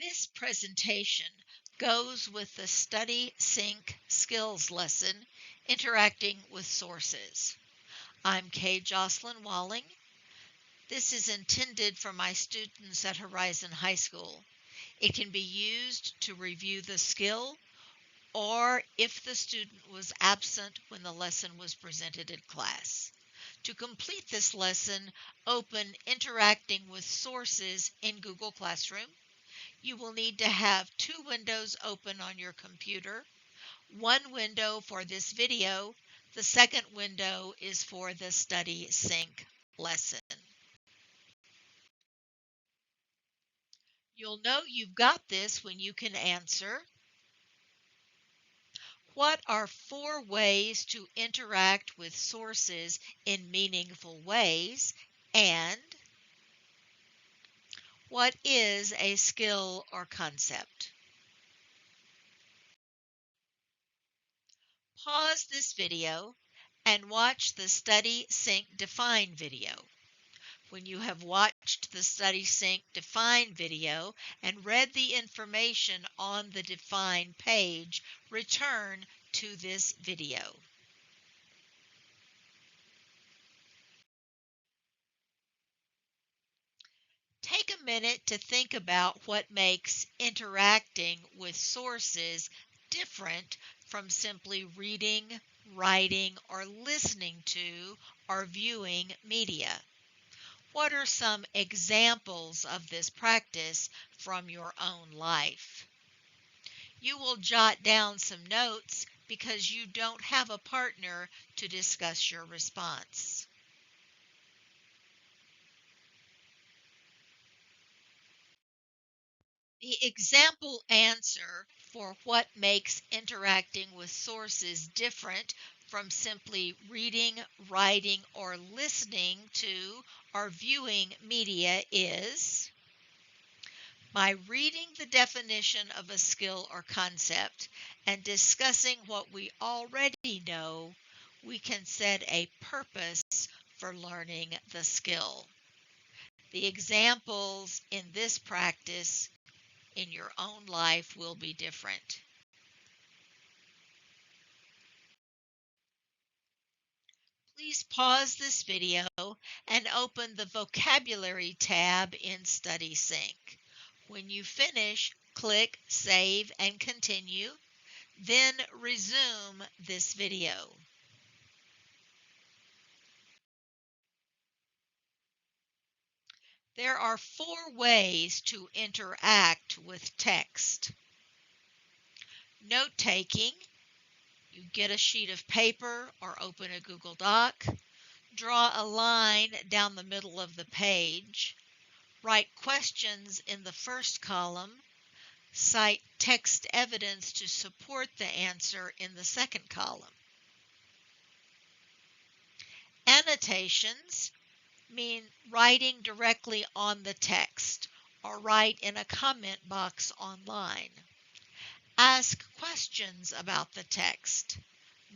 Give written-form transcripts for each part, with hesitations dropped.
This presentation goes with the StudySync Skills Lesson, Interacting with Sources. I'm Kay Jocelyn Walling. This is intended for my students at Horizon High School. It can be used to review the skill or if the student was absent when the lesson was presented in class. To complete this lesson, open Interacting with Sources in Google Classroom. You will need to have two windows open on your computer. One window for this video. The second window is for the StudySync lesson. You'll know you've got this when you can answer, what are 4 ways to interact with sources in meaningful ways? And what is a skill or concept? Pause this video and watch the StudySync Define video. When you have watched the StudySync Define video and read the information on the Define page, return to this video. Take a minute to think about what makes interacting with sources different from simply reading, writing, or listening to or viewing media. What are some examples of this practice from your own life? You will jot down some notes because you don't have a partner to discuss your response. The example answer for what makes interacting with sources different from simply reading, writing, or listening to or viewing media is: by reading the definition of a skill or concept and discussing what we already know, we can set a purpose for learning the skill. The examples in this practice in your own life will be different. Please pause this video and open the Vocabulary tab in StudySync. When you finish, click Save and Continue, then resume this video. There are 4 ways to interact with text. Note-taking. You get a sheet of paper or open a Google Doc. Draw a line down the middle of the page. Write questions in the first column. Cite text evidence to support the answer in the second column. Annotations mean writing directly on the text or write in a comment box online. Ask questions about the text.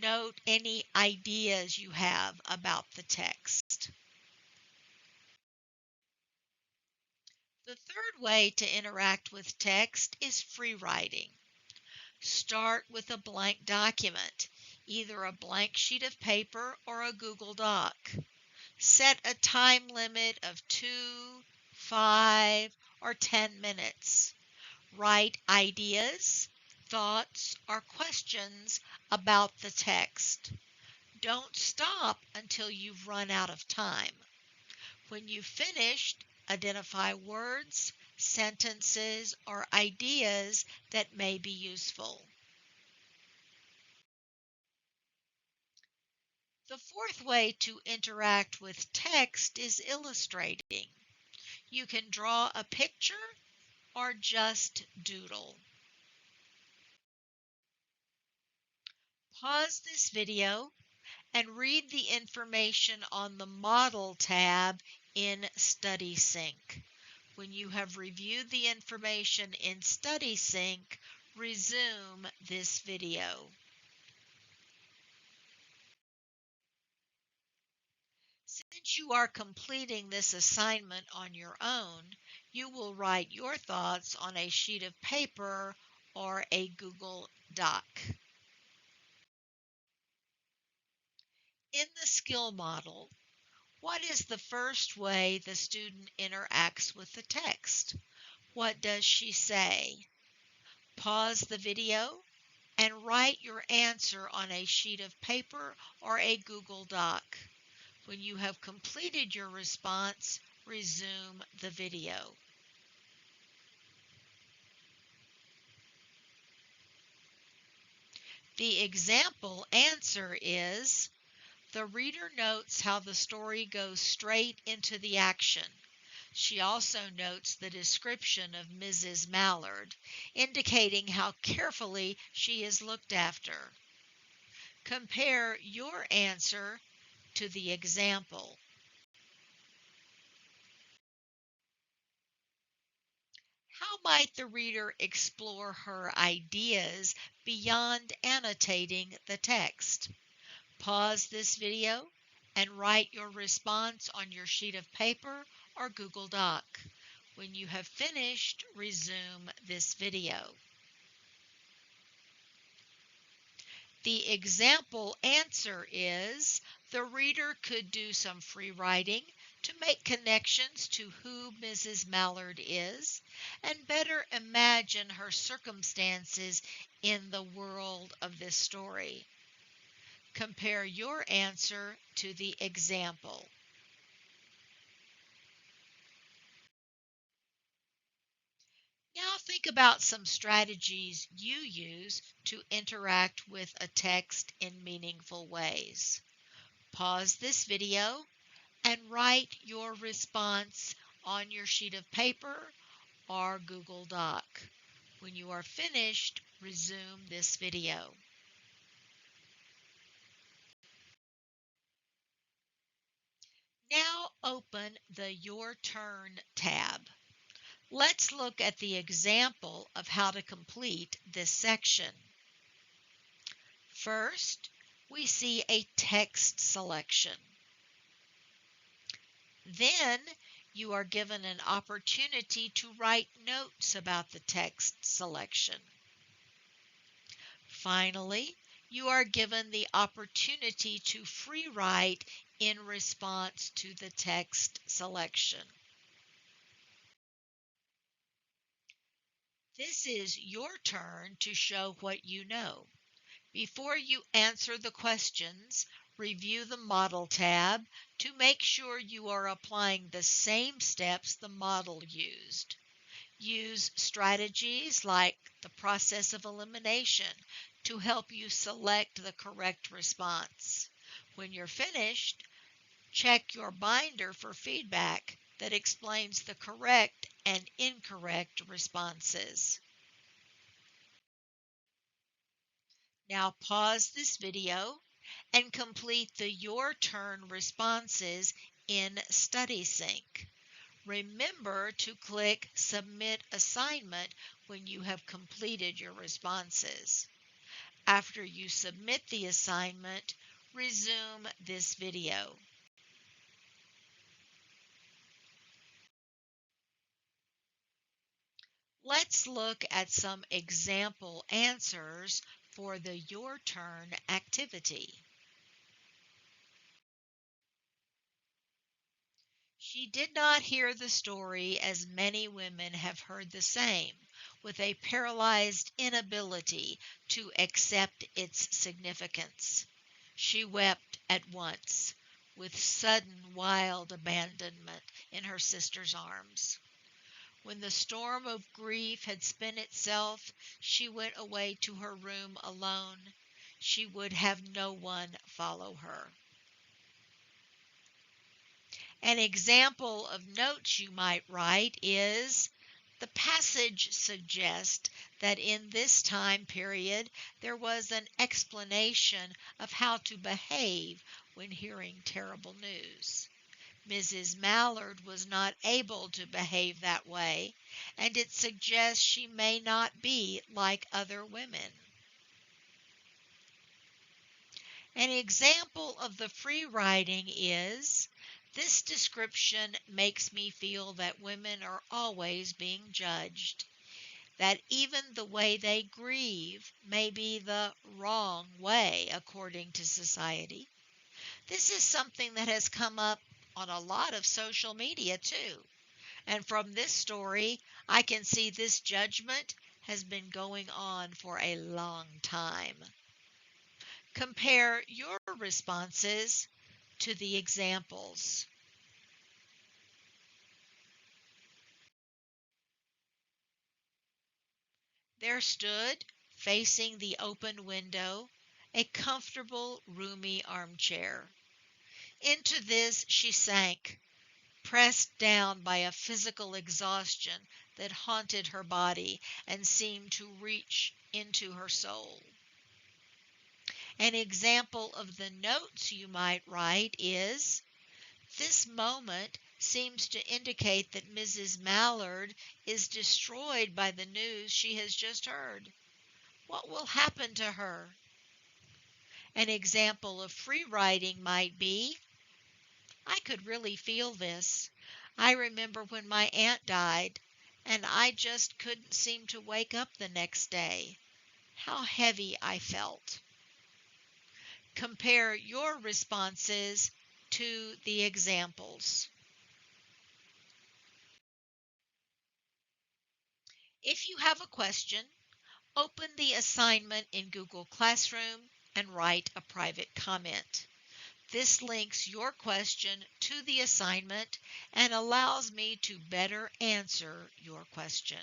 Note any ideas you have about the text. The third way to interact with text is free writing. Start with a blank document, either a blank sheet of paper or a Google Doc. Set a time limit of 2, 5, or 10 minutes. Write ideas, thoughts, or questions about the text. Don't stop until you've run out of time. When you've finished, identify words, sentences, or ideas that may be useful. The fourth way to interact with text is illustrating. You can draw a picture or just doodle. Pause this video and read the information on the Model tab in StudySync. When you have reviewed the information in StudySync, resume this video. Since you are completing this assignment on your own, You will write your thoughts on a sheet of paper or a Google Doc. In the skill model, what is the first way the student interacts with the text? What does she say? Pause the video and write your answer on a sheet of paper or a Google Doc. When you have completed your response, resume the video. The example answer is: the reader notes how the story goes straight into the action. She also notes the description of Mrs. Mallard, indicating how carefully she is looked after. Compare your answer to the example. How might the reader explore her ideas beyond annotating the text? Pause this video and write your response on your sheet of paper or Google Doc. When you have finished, resume this video. The example answer is: the reader could do some free writing to make connections to who Mrs. Mallard is and better imagine her circumstances in the world of this story. Compare your answer to the example. Now think about some strategies you use to interact with a text in meaningful ways. Pause this video and write your response on your sheet of paper or Google Doc. When you are finished, resume this video. Now open the Your Turn tab. Let's look at the example of how to complete this section. First, we see a text selection. Then, you are given an opportunity to write notes about the text selection. Finally, you are given the opportunity to free write in response to the text selection. This is your turn to show what you know. Before you answer the questions, review the Model tab to make sure you are applying the same steps the model used. Use strategies like the process of elimination to help you select the correct response. When you're finished, check your binder for feedback that explains the correct and incorrect responses. Now pause this video and complete the Your Turn responses in StudySync. Remember to click Submit Assignment when you have completed your responses. After you submit the assignment, resume this video. Let's look at some example answers for the Your Turn activity. She did not hear the story as many women have heard the same, with a paralyzed inability to accept its significance. She wept at once, with sudden wild abandonment in her sister's arms. When the storm of grief had spent itself, she went away to her room alone. She would have no one follow her. An example of notes you might write is: the passage suggests that in this time period there was an explanation of how to behave when hearing terrible news. Mrs. Mallard was not able to behave that way, and it suggests she may not be like other women. An example of the free writing is: This description makes me feel that women are always being judged, that even the way they grieve may be the wrong way according to society. This is something that has come up on a lot of social media too. And from this story, I can see this judgment has been going on for a long time. Compare your responses to the examples. There stood, facing the open window, a comfortable, roomy armchair. Into this she sank, pressed down by a physical exhaustion that haunted her body and seemed to reach into her soul. An example of the notes you might write is, this moment seems to indicate that Mrs. Mallard is destroyed by the news she has just heard. What will happen to her? An example of free writing might be, I could really feel this. I remember when my aunt died, and I just couldn't seem to wake up the next day. How heavy I felt. Compare your responses to the examples. If you have a question, open the assignment in Google Classroom and write a private comment. This links your question to the assignment and allows me to better answer your question.